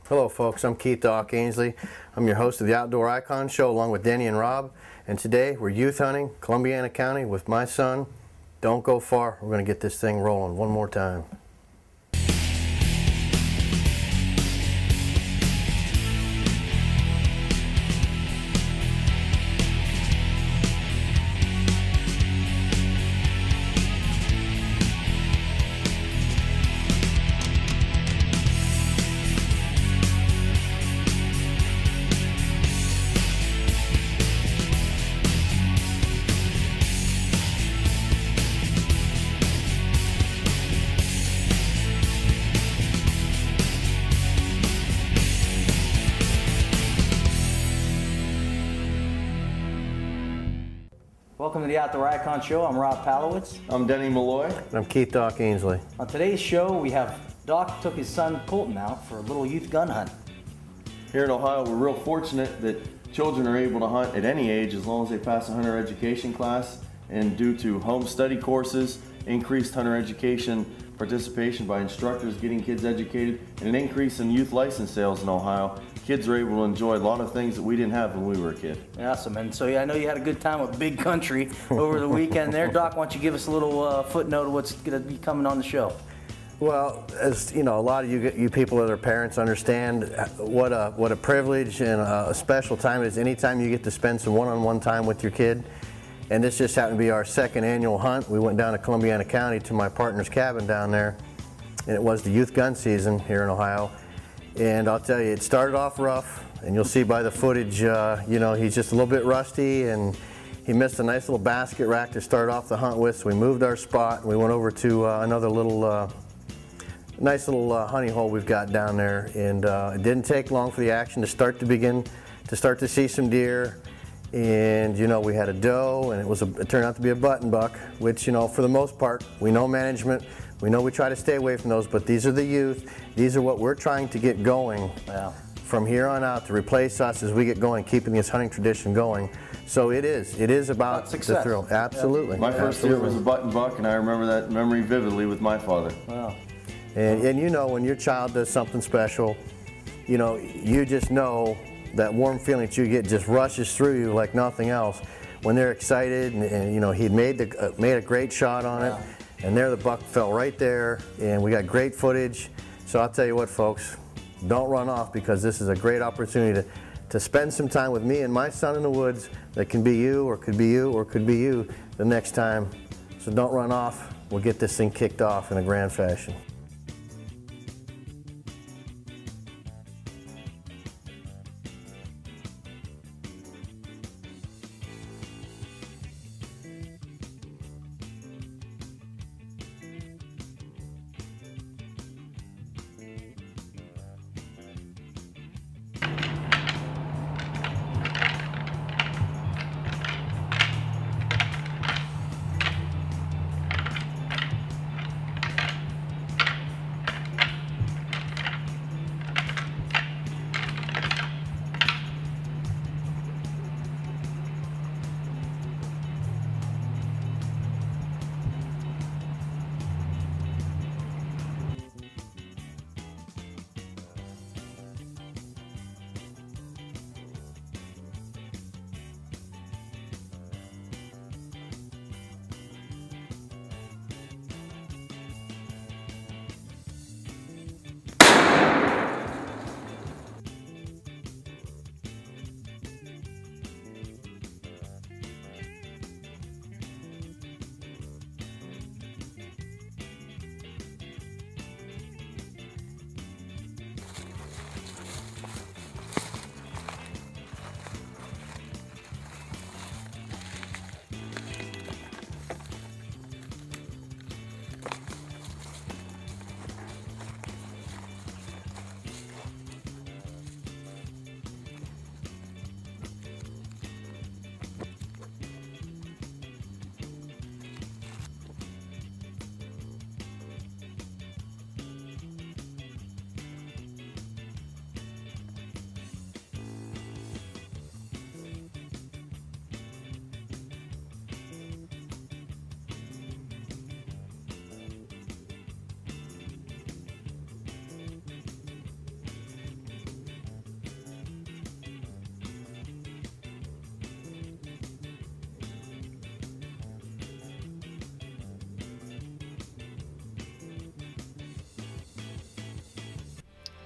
Hello folks, I'm Keith Doc Ainsley. I'm your host of the Outdoor Icon Show along with Denny and Rob. And today we're youth hunting, Columbiana County with my son. Don't go far, we're going to get this thing rolling one more time. Welcome to the Outdoor Icon Show. I'm Rob Palowitz. I'm Denny Malloy. And I'm Keith Doc Ainsley. On today's show, we have Doc took his son Colton out for a little youth gun hunt. Here in Ohio, we're real fortunate that children are able to hunt at any age as long as they pass a hunter education class. And due to home study courses, increased hunter education participation by instructors getting kids educated, and an increase in youth license sales in Ohio, kids are able to enjoy a lot of things that we didn't have when we were a kid. Awesome. And so I know you had a good time with Big Country over the weekend there. Doc, why don't you give us a little footnote of what's going to be coming on the show? Well, as you know, a lot of you people that are parents understand what a privilege and a special time it is anytime you get to spend some one-on-one time with your kid. And this just happened to be our second annual hunt. We went down to Columbiana County to my partner's cabin down there, and it was the youth gun season here in Ohio. And I'll tell you, it started off rough, and you'll see by the footage, you know, he's just a little bit rusty, and he missed a nice little basket rack to start off the hunt with, so we moved our spot, and we went over to another little, nice little honey hole we've got down there, and it didn't take long for the action to start to see some deer. And you know, we had a doe, and it turned out to be a button buck, which, you know, for the most part, we know management, we know we try to stay away from those, but these are the youth, these are what we're trying to get going from here on out to replace us as we get going, keeping this hunting tradition going. So it is about the thrill. Absolutely. My first deer was a button buck, and I remember that memory vividly with my father. Wow. And you know, when your child does something special, you know, you just know that warm feeling that you get just rushes through you like nothing else when they're excited, and you know, he'd made a great shot on it, and there the buck fell right there, and we got great footage. So I'll tell you what, folks, don't run off, because this is a great opportunity to spend some time with me and my son in the woods. That can be you, or could be you, or could be you the next time. So don't run off. We'll get this thing kicked off in a grand fashion.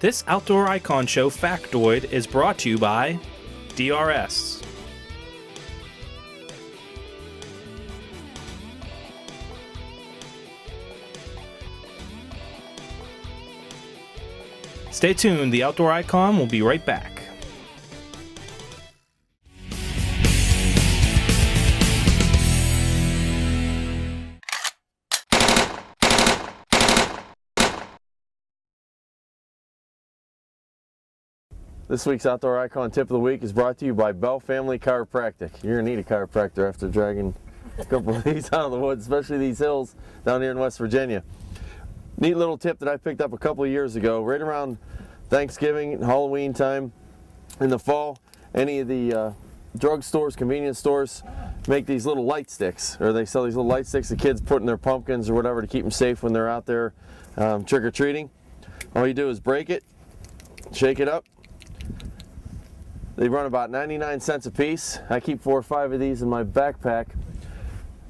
This Outdoor Icon Show factoid is brought to you by DRS. Stay tuned, the Outdoor Icon will be right back. This week's Outdoor Icon Tip of the Week is brought to you by Bell Family Chiropractic. You're going to need a chiropractor after dragging a couple of these out of the woods, especially these hills down here in West Virginia. Neat little tip that I picked up a couple of years ago, right around Thanksgiving, Halloween time, in the fall. Any of the drug stores, convenience stores make these little light sticks, or they sell these little light sticks the kids put in their pumpkins or whatever to keep them safe when they're out there trick-or-treating. All you do is break it, shake it up. They run about 99 cents a piece. I keep 4 or 5 of these in my backpack.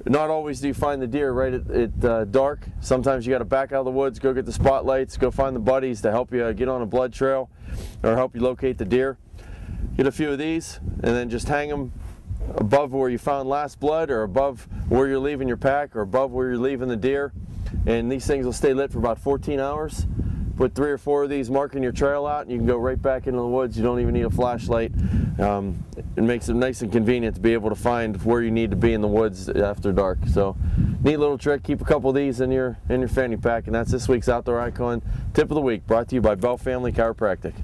Not always do you find the deer right at dark. Sometimes you got to back out of the woods, go get the spotlights, go find the buddies to help you get on a blood trail or help you locate the deer. Get a few of these and then just hang them above where you found last blood, or above where you're leaving your pack, or above where you're leaving the deer. And these things will stay lit for about 14 hours. Put 3 or 4 of these marking your trail out, and you can go right back into the woods. You don't even need a flashlight. It makes it nice and convenient to be able to find where you need to be in the woods after dark. So, neat little trick. Keep a couple of these in your fanny pack, and that's this week's Outdoor Icon Tip of the Week, brought to you by Bell Family Chiropractic.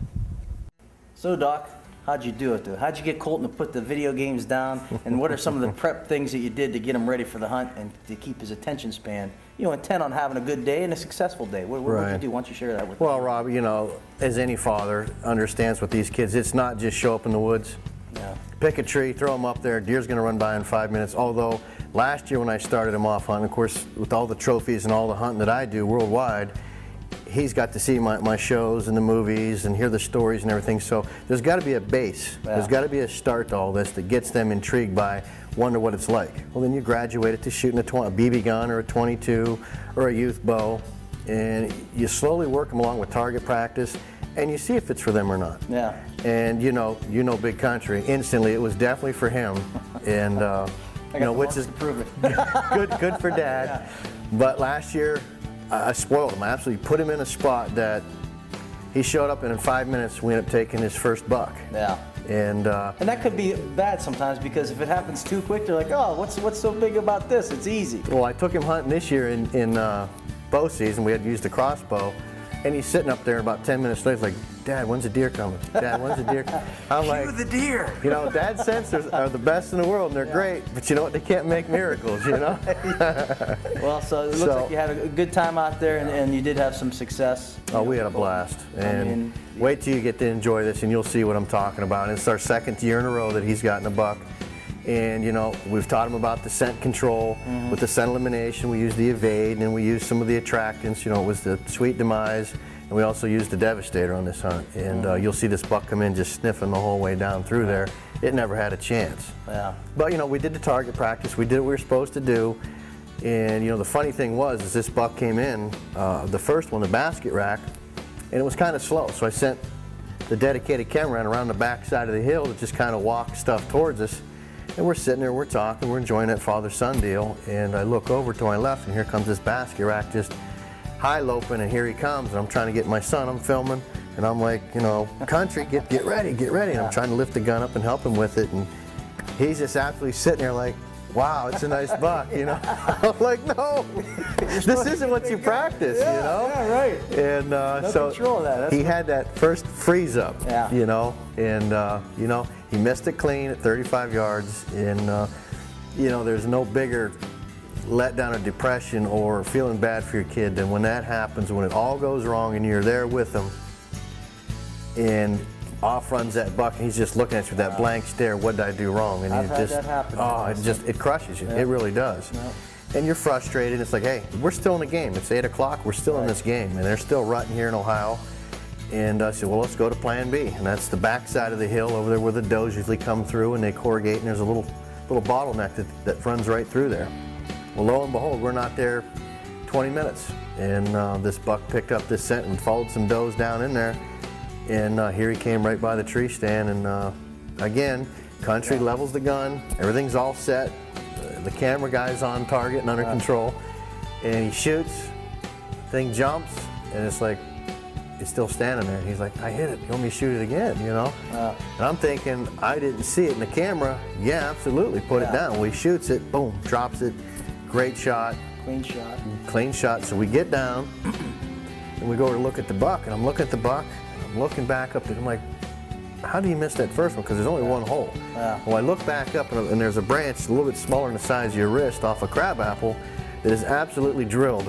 So, Doc, how'd you do it, though? How'd you get Colton to put the video games down, and what are some of the prep things that you did to get him ready for the hunt and to keep his attention span, intent on having a good day and a successful day? What did you do? Why don't you share that with me? Well, Rob, as any father understands with these kids, it's not just show up in the woods. Yeah. Pick a tree, throw them up there, deer's gonna run by in 5 minutes. Although, last year when I started him off hunting, of course, with all the trophies and all the hunting that I do worldwide, he's got to see my shows and the movies and hear the stories and everything. So there's got to be a base. Yeah. There's got to be a start to all this that gets them intrigued by, wonder what it's like. Well, then you graduate it to shooting a BB gun or a 22 or a youth bow, and you slowly work them along with target practice, and you see if it's for them or not. Yeah. And Big Country, instantly it was definitely for him, and which is to prove it. good for Dad. Yeah. But last year, I spoiled him. I absolutely put him in a spot that he showed up, and in 5 minutes we ended up taking his first buck. Yeah. And that could be bad sometimes, because if it happens too quick, they're like, oh, what's so big about this? It's easy. Well, I took him hunting this year in bow season. We had used a crossbow, and he's sitting up there about 10 minutes later, like, Dad, when's the deer coming? Dad, when's the deer coming? I'm like, cue the deer. Dad's sensors are the best in the world, and they're great, but you know what? They can't make miracles, Well, so it looks like you had a good time out there, and you did have some success. Oh, we had a blast. And wait till you get to enjoy this, and you'll see what I'm talking about. It's our 2nd year in a row that he's gotten a buck. And we've taught him about the scent control. With the scent elimination. We used the evade, and then we used some of the attractants. It was the sweet demise, and we also used the Devastator on this hunt. And you'll see this buck come in just sniffing the whole way down through there. It never had a chance. Yeah. But we did the target practice. We did what we were supposed to do. And the funny thing was, this buck came in, the first one, the basket rack, and it was kind of slow. So I sent the dedicated cameraman around the back side of the hill to just kind of walk stuff towards us. And we're sitting there, we're talking, we're enjoying that father-son deal, and I look over to my left, and here comes this basket rack just high-loping, and here he comes, and I'm trying to get my son, I'm filming, and I'm like, Country, get ready, and I'm trying to lift the gun up and help him with it, and he's just absolutely sitting there like, wow, it's a nice buck, I'm like, no, this isn't what you practice, Yeah, right. And no so control of that. he had that first freeze up, yeah. And he missed it clean at 35 yards, and there's no bigger letdown or depression or feeling bad for your kid than when that happens, when it all goes wrong and you're there with them, and off runs that buck, and he's just looking at you with that blank stare. What did I do wrong? And I've had that happen. It crushes you. Yeah. It really does. Yeah. And you're frustrated. It's like, hey, we're still in the game. It's 8 o'clock. We're still in this game, and they're still rutting here in Ohio. And I said, well, let's go to Plan B, and that's the back side of the hill over there where the does usually come through, and they corrugate, and there's a little bottleneck that runs right through there. Well, lo and behold, we're not there 20 minutes, and this buck picked up this scent and followed some does down in there, and here he came right by the tree stand, and again, Country levels the gun, everything's all set, the camera guy's on target and under control, and he shoots, thing jumps, and it's like, it's still standing there. He's like, I hit it, you want me to shoot it again, you know? And I'm thinking, I didn't see it in the camera. Yeah, absolutely, put it down. Well, he shoots it, boom, drops it, great shot. Clean shot. Clean shot. So we get down, and we go to look at the buck, and I'm looking at the buck, and I'm looking back up, and I'm like, how do you miss that first one? Because there's only one hole. Well, I look back up, and there's a branch a little bit smaller than the size of your wrist off a crabapple that is absolutely drilled.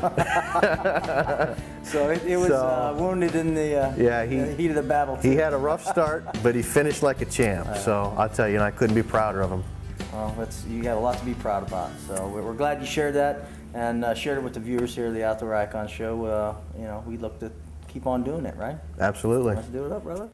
So it was wounded in the heat of the battle. He had a rough start, but he finished like a champ. So I'll tell you, and I couldn't be prouder of him. Well, you got a lot to be proud about. So we're glad you shared that and shared it with the viewers here of the Outdoor Icon Show. You know, we look to keep on doing it, right? Absolutely. Let's do it up, brother.